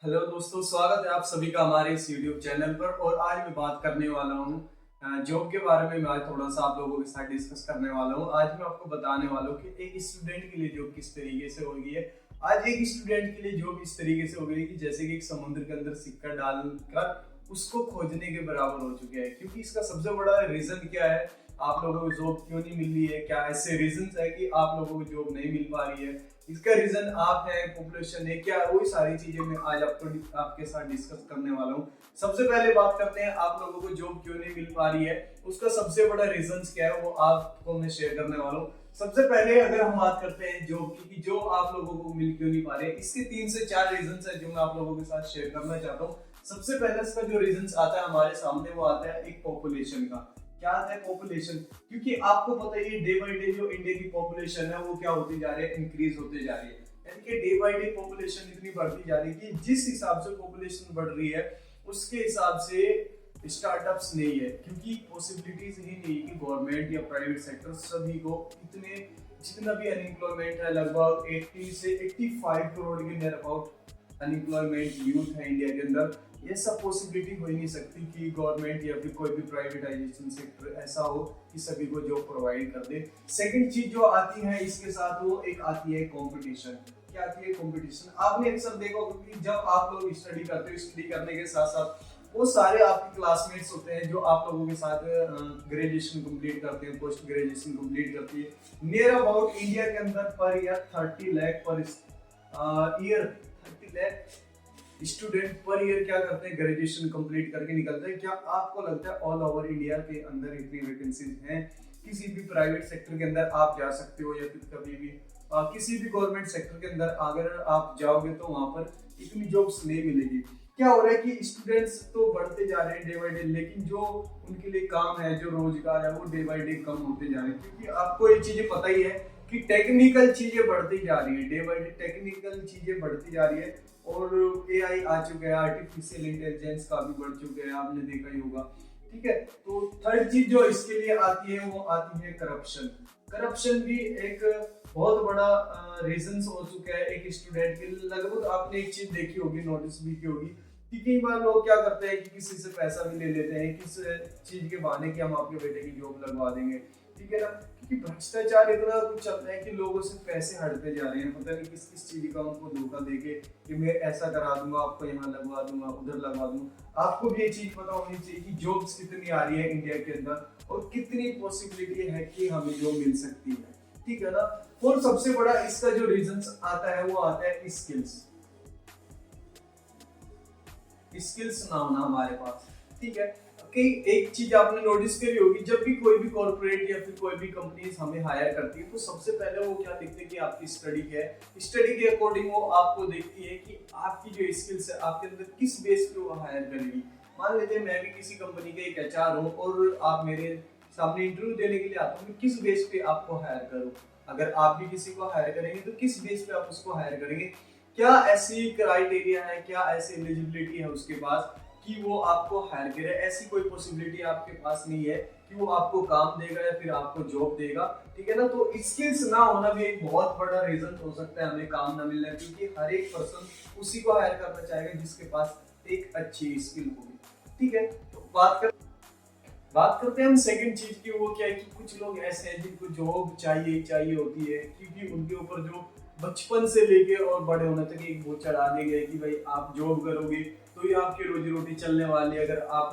Hello दोस्तों, स्वागत है आप सभी का हमारे इस यूट्यूब चैनल पर। और आज मैं बात करने वाला हूँ जॉब के बारे में। मैं आज थोड़ा सा आप लोगों के साथ डिस्कस करने वाला हूँ। आज मैं आपको बताने वाला हूँ कि एक स्टूडेंट के लिए जॉब किस तरीके से होगी है। आज एक स्टूडेंट के लिए जॉब इस तरीके से हो गई कि जैसे कि एक समुद्र के अंदर सिक्का डालकर उसको खोजने के बराबर हो चुके हैं। क्योंकि इसका सबसे बड़ा रीजन क्या है, आप लोगों को जॉब क्यों नहीं मिल रही है, क्या ऐसे रीजन है कि आप लोगों को जॉब नहीं मिल पा रही है। इसका रीजन आप है, पॉपुलेशन है, क्या वही सारी चीजें मैं आज आपके साथ डिस्कस करने वाला हूँ। सबसे पहले बात करते हैं आप लोगों को जॉब क्यों नहीं मिल पा रही है, उसका सबसे बड़ा रीजन क्या है वो आपको मैं शेयर करने वाला हूँ। सबसे पहले अगर हम बात करते हैं जॉब की, कि जो आप लोगों को मिल क्यों नहीं पा रहे, इसके 3 से 4 रीजन है जो मैं आप लोगों के साथ शेयर करना चाहता हूँ। सबसे पहले इसका जो रीजन आता है हमारे सामने, वो आता है एक पॉपुलेशन का। क्या आता है? पॉपुलेशन। क्योंकि आपको पता है डे बाय डे जो इंडिया की पॉपुलेशन है वो क्या होती जा रही है, इंक्रीज होते जा रही है। यानी कि डे बाय डे पॉपुलेशन इतनी बढ़ती जा रही है कि जिस हिसाब से पॉपुलेशन बढ़ रही है उसके हिसाब से स्टार्टअप्स नहीं है। क्योंकि पॉसिबिलिटीज ही नहीं है कि गवर्नमेंट या प्राइवेट सेक्टर सभी को इतने, जितना भी अनएम्प्लॉयमेंट है लगभग 80 से 85 करोड़ के नियर अबाउट अनएम्प्लॉयमेंट यूथ है इंडिया के अंदर। ये सब पॉसिबिलिटी हो ही नहीं सकती कि गवर्नमेंट या फिर कोई भी प्राइवेटाइजेशन सेक्टर ऐसा हो कि सभी को जॉब प्रोवाइड कर दे। सेकंड चीज जो आती है इसके साथ, वो एक आती है कंपटीशन। क्या आती है? कंपटीशन। आपने अक्सर देखा होगा कि जब आप लोग स्टडी करते हो, स्टडी करने के साथ साथ वो सारे आपके क्लासमेट्स होते हैं जो आप लोगों के साथ ग्रेजुएशन कंप्लीट करते हैं, पोस्ट ग्रेजुएशन कंप्लीट करती है। नियर अबाउट इंडिया के अंदर per year 30 lakh per year 30 lakh student per year क्या करते हैं, ग्रेजुएशन कंप्लीट करके निकलते हैं। क्या आपको लगता है ऑल ओवर इंडिया के अंदर इतनी वैकेंसीज हैं? किसी भी प्राइवेट सेक्टर के अंदर आप जा सकते हो या फिर कभी भी किसी भी गवर्नमेंट सेक्टर के अंदर अगर आप जाओगे तो वहां पर इतनी जॉब्स नहीं मिलेगी। क्या हो रहा है कि स्टूडेंट्स तो बढ़ते जा रहे हैं डे बाय डे, लेकिन जो उनके लिए काम है, जो रोजगार है, वो डे बाय डे कम होते जा रहे हैं। क्योंकि आपको ये चीजें पता ही है कि टेक्निकल चीजें बढ़ती जा रही है, डे बाय डे टेक्निकल चीजें बढ़ती जा रही है। और एआई आ चुका है, आर्टिफिशियल इंटेलिजेंस का भी बढ़ चुके हैं, आपने देखा ही होगा। ठीक है, तो थर्ड चीज जो इसके लिए आती है वो आती है करप्शन। करप्शन भी एक बहुत बड़ा रीजन हो चुका है एक स्टूडेंट के लिए। लगभग आपने एक चीज देखी होगी, नोटिस भी की होगी कि कई बार लोग क्या करते हैं कि किसी से पैसा भी ले लेते हैं, किस चीज के बहाने कि हम आपके बेटे की जॉब लगवा देंगे। ठीक है ना, क्योंकि भ्रष्टाचार इतना कुछ चल रहा है कि लोगों से पैसे हटते जा रहे हैं। पता नहीं किस किस चीज का उनको धोखा देके कि मैं ऐसा करा दूंगा, आपको यहाँ लगवा दूंगा, उधर लगवा दूंगा। आपको भी ये चीज पता होनी चाहिए कि जॉब्स कितनी आ रही है इंडिया के अंदर और कितनी पॉसिबिलिटी है कि हमें जॉब मिल सकती है। ठीक है ना। और सबसे बड़ा इसका जो रीजन आता है वो आता है स्किल्स। स्किल्स ना होना हमारे पास। ठीक है, कि एक चीज आपने नोटिस करी होगी, जब भी कोई भी कॉर्पोरेट या फिर कोई भी कंपनीज हमें हायर करती है तो सबसे पहले वो क्या देखते हैं कि आपकी स्टडी क्या है। स्टडी के अकॉर्डिंग वो आपको देखती है कि आपकी जो स्किल्स है आपके अंदर किस बेस पे वो हायर करेगी। मान लीजिए मैं भी किसी कंपनी का एक एचआर हूँ और आप मेरे सामने इंटरव्यू देने के लिए आता हूँ, किस बेस पे आपको हायर करूँ। अगर आप भी किसी को हायर करेंगे तो किस बेस पे आप उसको हायर करेंगे, क्या ऐसी क्राइटेरिया है, क्या ऐसी एलिजिबिलिटी है उसके पास कि वो आपको हायर करे। ऐसी कोई पॉसिबिलिटी आपके पास नहीं है कि वो आपको काम देगा या फिर आपको जॉब देगा। ठीक है ना, तो स्किल्स ना होना भी एक बहुत बड़ा रीजन हो सकता है हमें काम ना मिलना, क्योंकि हर एक पर्सन उसी को हायर करना चाहेगा जिसके पास एक अच्छी स्किल होगी। ठीक है, तो बात करते हैं हम सेकंड चीज की। वो क्या है कि कुछ लोग ऐसे हैं जिनको जॉब चाहिए होती है, क्योंकि उनके ऊपर जो बचपन से लेके और बड़े होने तक एक वो चढ़ा दिए गए कि भाई आप जॉब करोगे तो ये आपकी रोजी रोटी चलने वाली है। अगर आप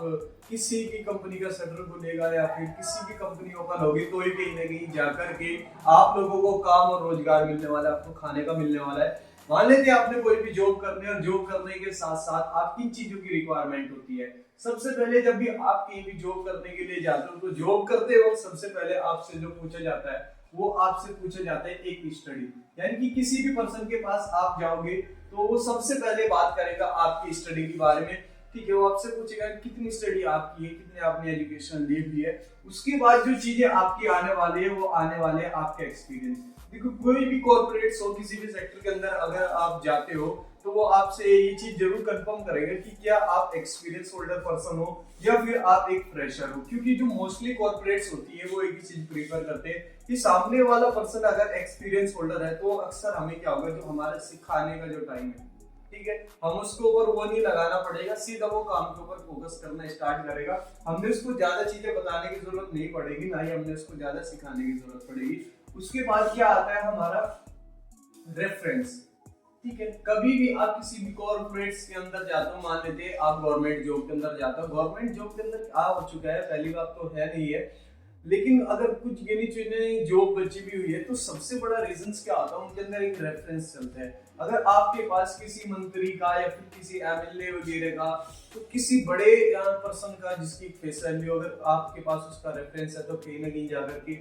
किसी की कंपनी का शटर खुलेगा या फिर किसी भी कंपनी ओपन होगी तो ही कहीं ना कहीं जाकर के आप लोगों को काम और रोजगार मिलने वाला है, आपको खाने का मिलने वाला है। मान लेते हैं आपने कोई भी जॉब करनी है और जॉब करने के साथ साथ आप किन चीजों की रिक्वायरमेंट होती है। सबसे पहले जब भी आप कहीं भी जॉब करने के लिए जाते हो तो जॉब करते वक्त सबसे पहले आपसे जो पूछा जाता है वो आपसे पूछा जाता है एक स्टडी। यानी कि किसी भी पर्सन के पास आप जाओगे तो वो सबसे पहले बात करेगा आपकी स्टडी के बारे में। ठीक है, वो आपसे पूछेगा कितनी स्टडी आपकी है, कितने आपने एजुकेशन ली हुई है। उसके बाद जो चीजें आपकी आने वाली है वो आने वाले है आपके एक्सपीरियंस। देखो कोई भी कॉर्पोरेट हो, किसी भी सेक्टर के अंदर अगर आप जाते हो तो वो आपसे ये चीज जरूर कंफर्म करेगा कि क्या आप एक्सपीरियंस होल्डर पर्सन हो या फिर आप एक फ्रेशर हो। क्योंकि जो मोस्टली कॉर्पोरेट्स होती है वो एक ही चीज प्रीफर करते हैं कि सामने वाला पर्सन अगर एक्सपीरियंस होल्डर है तो अक्सर हमें क्या होगा, जो हमारा सिखाने का जो टाइम है ठीक है, हम उसके ऊपर वो नहीं लगाना पड़ेगा, सीधा वो काम के ऊपर फोकस करना स्टार्ट करेगा। हमने उसको ज्यादा चीजें बताने की जरूरत नहीं पड़ेगी, ना ही हमने उसको ज्यादा सिखाने की जरूरत पड़ेगी। उसके बाद क्या आता है हमारा रेफरेंस। ठीक है, कभी भी आप किसी भी कॉर्पोरेट्स के अंदर जाते हो, मान लेते हैं आप गवर्नमेंट जॉब के अंदर जाते हो, गवर्नमेंट जॉब के अंदर क्या हो चुका है, पहली बात तो है नहीं है, लेकिन अगर कुछ गिनी चुनी जॉब बची भी हुई है तो सबसे बड़ा रीजन क्या होता है, उनके अंदर एक रेफरेंस चलता है। अगर आपके पास किसी मंत्री का या फिर किसी एमएलए वगैरह का, तो किसी बड़े पर्सन का जिसकी फेस वैल्यू, अगर आपके पास उसका रेफरेंस है तो कहीं ना कहीं जाकर के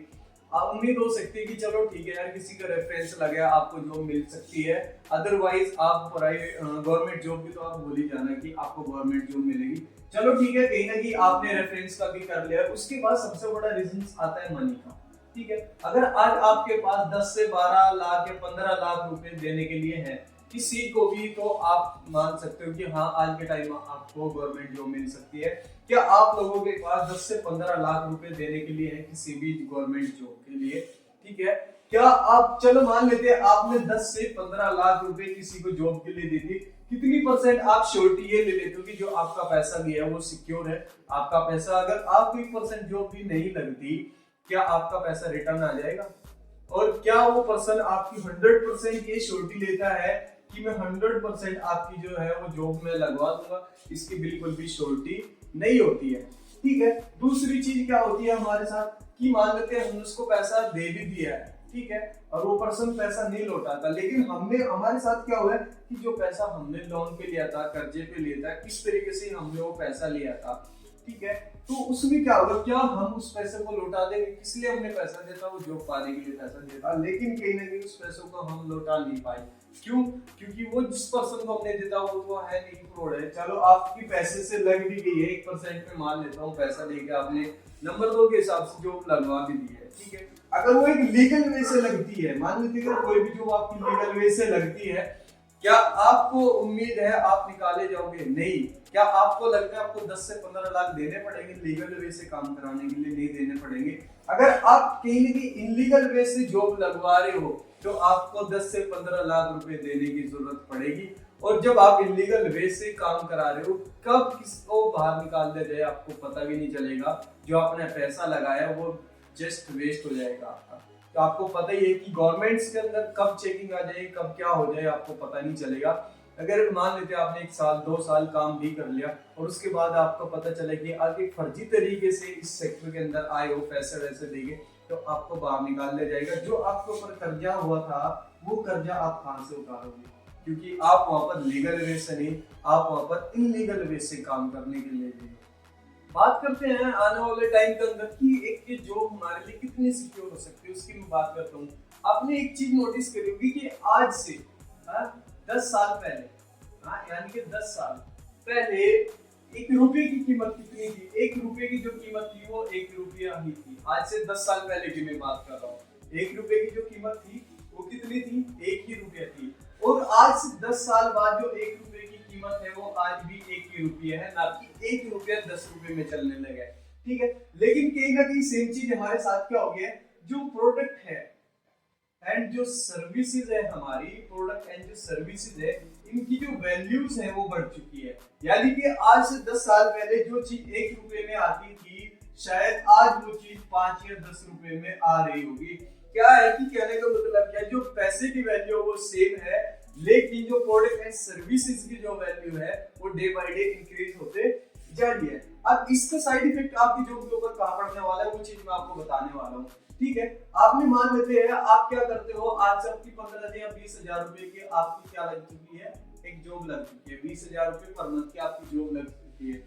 आप उम्मीद हो सकती है कि चलो ठीक है यार, किसी का रेफरेंस लगा आपको जॉब मिल सकती है। अदरवाइज आप प्राइवेट गवर्नमेंट जॉब की तो आप भूल ही जाना कि आपको गवर्नमेंट जॉब मिलेगी। चलो ठीक है, कहीं ना कहीं आपने रेफरेंस का भी कर लिया। उसके बाद सबसे बड़ा रीजन आता है मनी का। ठीक है, अगर आज आपके पास 10 से 12 लाख या 15 लाख रुपए देने के लिए है किसी को भी, तो आप मान सकते हो कि हाँ, आज के टाइम में आपको गवर्नमेंट जॉब मिल सकती है। क्या आप लोगों के पास 10 से 15 लाख रुपए देने के लिए है किसी भी गवर्नमेंट जॉब के लिए? ठीक है, क्या आप, चलो मान लेते हैं आपने 10 से 15 लाख रुपए किसी को जॉब के लिए दे दी, कितनी परसेंट आप श्योरिटी ये ले लेते हो कि जो आपका पैसा गया है वो सिक्योर है? आपका पैसा अगर आपको 1% जॉब भी नहीं लगती, क्या आपका पैसा रिटर्न आ जाएगा? और क्या वो पर्सन आपकी 100% ये श्योरिटी लेता है कि मैं 100% आपकी जो है वो जॉब में लगवा दूंगा? इसकी बिल्कुल भी श्योरिटी नहीं होती है। ठीक है, दूसरी चीज क्या होती है हमारे साथ कि मान लेते हैं हमने उसको पैसा दे भी दिया है, ठीक है, और वो पर्सन पैसा नहीं लौटाता, लेकिन हमने, हमारे साथ क्या हुआ है कि जो पैसा हमने लोन पे लिया था, कर्जे पे लिया था, किस तरीके से हमने वो पैसा लिया था, ठीक है, तो उसमें क्या होगा, क्या हम उस पैसे को लौटा देंगे? इसलिए हमने पैसा दिया था, वो जॉब पाने के लिए पैसा दिया था, लेकिन कहीं ना कहीं उस पैसों को हम लौटा नहीं पाए। क्यों? क्योंकि वो जिस पर्सन को हमने दिया वो तो है नहीं, फ्रॉड है। चलो आपकी पैसे से लग भी गई है, 1% पे मान लेता हूँ, पैसा लेके आपने नंबर 2 के हिसाब से जॉब लगवा भी दी है, ठीक है, अगर वो एक लीगल वे से लगती है, मान लीजिए अगर कोई भी जॉब आपकी लीगल वे से लगती है, क्या आपको उम्मीद है आप निकाले जाओगे? नहीं। क्या आपको लगता है आपको 10 से 15 लाख देने पड़ेंगे लीगल वे से काम कराने के लिए? नहीं देने पड़ेंगे। अगर आप कहीं ना कहीं इनलीगल वे से जॉब लगवा रहे हो तो आपको 10 से 15 लाख रुपए देने की जरूरत पड़ेगी। और जब आप इलीगल वे से काम करा रहे हो, कब किसको बाहर निकाल दे जाए आपको पता भी नहीं चलेगा। जो आपने पैसा लगाया वो जस्ट वेस्ट हो जाएगा आपका। तो आपको पता ही है कि गवर्नमेंट्स के अंदर कब चेकिंग आ जाए, कब क्या हो जाए, आपको पता नहीं चलेगा। अगर मान लेते हैं आपने 1 साल 2 साल काम भी कर लिया और उसके बाद आपको पता चले कि आप एक फर्जी तरीके से इस सेक्टर के अंदर आए हो, पैसे वैसे देंगे, तो आपको बाहर निकाल दिया जाएगा। जो आपके ऊपर कर्जा हुआ था वो कर्जा आप कहां से उतारोगे? क्योंकि आप वहां पर लीगल वे से नहीं, आप वहां पर इनलीगल वे से काम करने के लिए गए। बात करते हैं आने वाले टाइम के अंदर कि एक ये जॉब हमारे लिए कितनी सिक्योर हो सकती है, उसकी मैं बात करता हूँ। आपने एक चीज नोटिस करी होगी कि आज से 10 साल पहले, यानी कि 10 साल पहले 1 रुपए की कीमत कितनी थी? 1 रुपए की जो कीमत थी वो 1 रुपया ही थी। आज से 10 साल पहले की मैं बात कर रहा हूँ। 1 रुपए की जो कीमत थी वो कितनी थी? 1 ही रुपया थी। और आज से 10 साल बाद जो 1 रुपए की कीमत है वो आज भी 1 ही रुपया है, ना कि 1 रुपया 10 रुपए में चलने लगा है। ठीक है, लेकिन कहीं ना कहीं सेम चीज हमारे साथ क्या हो गया है, जो प्रोडक्ट है एंड जो सर्विसेज है, हमारी प्रोडक्ट एंड जो सर्विसेज है, इनकी जो वैल्यूज है वो बढ़ चुकी है। यानी कि आज से 10 साल पहले जो चीज 1 रुपए में आती थी, शायद आज वो चीज 5 या 10 रुपए में आ रही होगी। क्या है कि कहने का मतलब क्या है, जो पैसे की वैल्यू वो सेम है, लेकिन जो प्रोडक्ट एंड सर्विसेज की जो वैल्यू है वो डे बाय डे इंक्रीज होते जा रही है। अब इसका साइड इफेक्ट आपकी जॉब के ऊपर कहां पड़ने वाला है वो चीज मैं आपको बताने वाला हूँ। ठीक है, आपने मान लेते हैं आप क्या करते हो, आज से आपकी 15 या 20 हजार रुपए की आपकी क्या लग चुकी है, एक जॉब लग चुकी है। 20 हजार रुपए पर मंथ की आपकी जॉब लग चुकी है।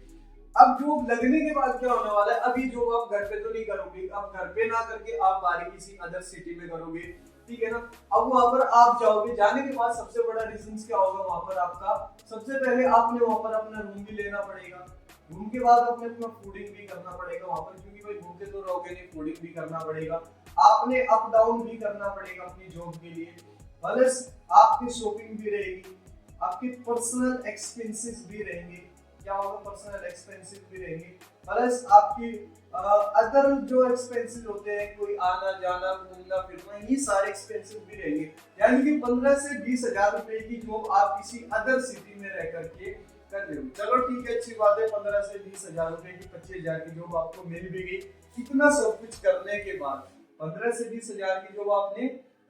अब जॉब लगने के बाद क्या होने वाला है, अब ये जॉब आप घर पे तो नहीं करोगे, अब घर पे ना करके आप बाहर किसी अदर सिटी में करोगे, ठीक है ना। अब वहां पर आप जाओगे, जाने के बाद सबसे बड़ा रीजन क्या होगा वहां पर आपका, सबसे पहले आपने वहां पर अपना रूम भी लेना पड़ेगा, रूम के बाद आपने अपना फूडिंग भी करना पड़ेगा वहां पर, क्योंकि भाई भूखे तो रहोगे नहीं, फूडिंग भी करना पड़ेगा, आपने अप डाउन भी करना पड़ेगा अपनी जॉब के लिए, प्लस आपकी शॉपिंग भी रहेगी, आपके पर्सनल एक्सपेंसेस भी रहेंगे, क्या होगा, पर्सनल एक्सपेंसेस भी रहेंगे, प्लस आपकी अदर जो एक्सपेंसेस होते हैं, कोई आना जाना घूमना फिरना, ये सारे एक्सपेंसेस भी रहेंगे। यानी कि 15 से 20 हजार रुपए की जॉब आप किसी अदर सिटी में रह करके कर रहे हो। चलो ठीक है, अच्छी बात है, 15 से 20 हजार रुपए की 25 हजार की जॉब आपको मिल भी गई। इतना सब कुछ करने के बाद 15 से 20 हजार की जॉब आपने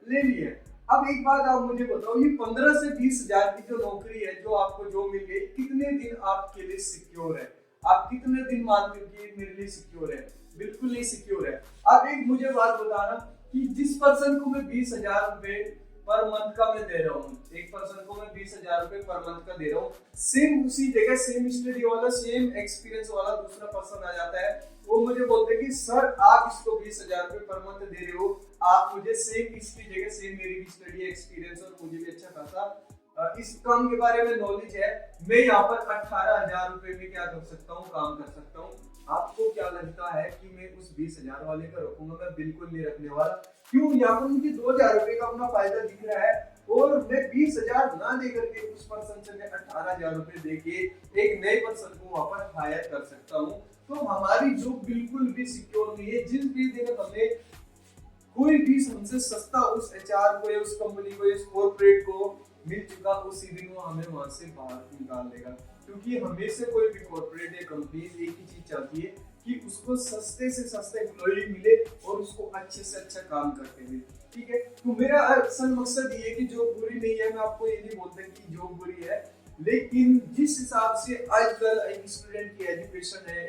ले ली है। अब एक बात आप मुझे बताओ, ये 15 से 20 हजार की जो नौकरी है, जो आपको जॉब मिल गई, कितने दिन आपके लिए सिक्योर है? आप कितने दिन मानते हो कि मेरे लिए सिक्योर है? बिल्कुल नहीं सिक्योर है। अब एक मुझे बात बताना कि जिस पर्सन को मैं 20,000 रुपए पर मंथ का मैं दे रहा हूँ, एक पर्सन को मैं 20,000 रुपए पर मंथ का दे रहा हूँ, सेम उसी जगह सेम स्टडी वाला सेम एक्सपीरियंस वाला दूसरा पर्सन आ जाता है, वो मुझे बोलते हैं कि सर आप इसको 20,000 रुपए पर मंथ दे रहे हो, आप मुझे सेम इसकी जगह सेम मेरी भी स्टडी एक्सपीरियंस और मुझे भी अच्छा खासा इस काम के बारे में नॉलेज है, मैं यहाँ पर 18,000 रुपए में क्या कर सकता हूँ, काम कर सकता हूँ। आपको क्या लगता है कि मैं उस 20,000 वाले का रखूंगा? मैं बिल्कुल नहीं रखने वाला। क्यों? यहाँ पर मुझे 2,000 रुपए का अपना फायदा दिख रहा है और मैं 20,000 ना दे करके उस पर्सन से मैं 18,000 रुपए दे के एक नए पर्सन को वहां पर हायर कर सकता हूँ। तो हमारी जॉब बिल्कुल भी सिक्योर नहीं है। जिस भी दिन हमें कोई भी हमसे सस्ता उस एचआर को या उस कंपनी को या कॉर्पोरेट को मिल चुका, उसी दिन वो हमें वहां से बाहर निकाल देगा। क्योंकि हमेशा कोई भी कॉर्पोरेट या कंपनी एक ही चीज चाहती है कि उसको सस्ते से सस्ता एम्प्लॉय मिले और उसको अच्छे से अच्छा काम करके मिले। ठीक है, तो मेरा असल मकसद ये है कि जॉब बुरी नहीं है, मैं आपको ये नहीं बोलता कि जॉब बुरी है, लेकिन जिस हिसाब से आजकल एक स्टूडेंट की एजुकेशन है,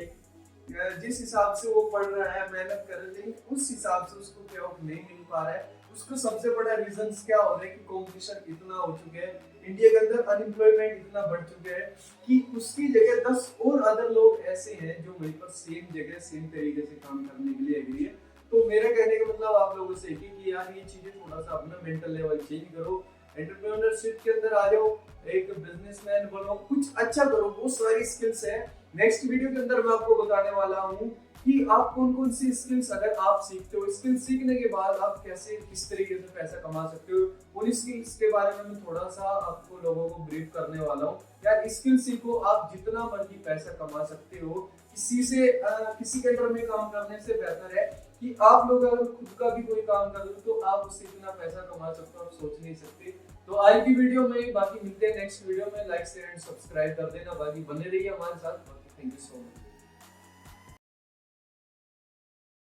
जिस हिसाब से वो पढ़ रहा है, मेहनत कर रहा है, लेकिन उस हिसाब से उसको क्या नहीं मिल पा रहा है। उसका सबसे बड़ा रीजन क्या हो रहा है कि कंपटीशन इतना हो चुका है, इंडिया के अंदर अनएम्प्लॉयमेंट इतना बढ़ चुका है कि उसकी जगह 10 और अदर लोग ऐसे हैं जो वहीं पर सेम जगह सेम तरीके से काम करने के लिए एग्री है। तो मेरा कहने का मतलब आप लोगों से कि यार ये चीजें थोड़ा सा अपना मेंटल लेवल चेंज करो, एंटरप्रेन्योरशिप के अंदर आ जाओ, एक बिजनेसमैन बनो, कुछ अच्छा करो, बहुत सारी स्किल्स है। नेक्स्ट वीडियो के अंदर मैं आपको बताने वाला हूँ कि आप कौन कौन सी स्किल्स अगर आप सीखते हो, स्किल्स सीखने के बाद आप कैसे किस तरीके से पैसा कमा सकते हो, उन स्किल्स के बारे में मैं थोड़ा सा आपको लोगों को ब्रीफ करने वाला हूँ। यार स्किल सीखो, आप जितना मर्जी पैसा कमा सकते हो। किसी के अंडर में काम करने से बेहतर है कि आप लोग अगर खुद का भी कोई काम कर लो तो आप उससे इतना पैसा कमा सकते हो, आप सोच नहीं सकते। तो आज की वीडियो में बाकी मिलते हैं नेक्स्ट वीडियो में। लाइक शेयर एंड सब्सक्राइब कर देना, बाकी बने रहिए हमारे साथ। Thank you so much.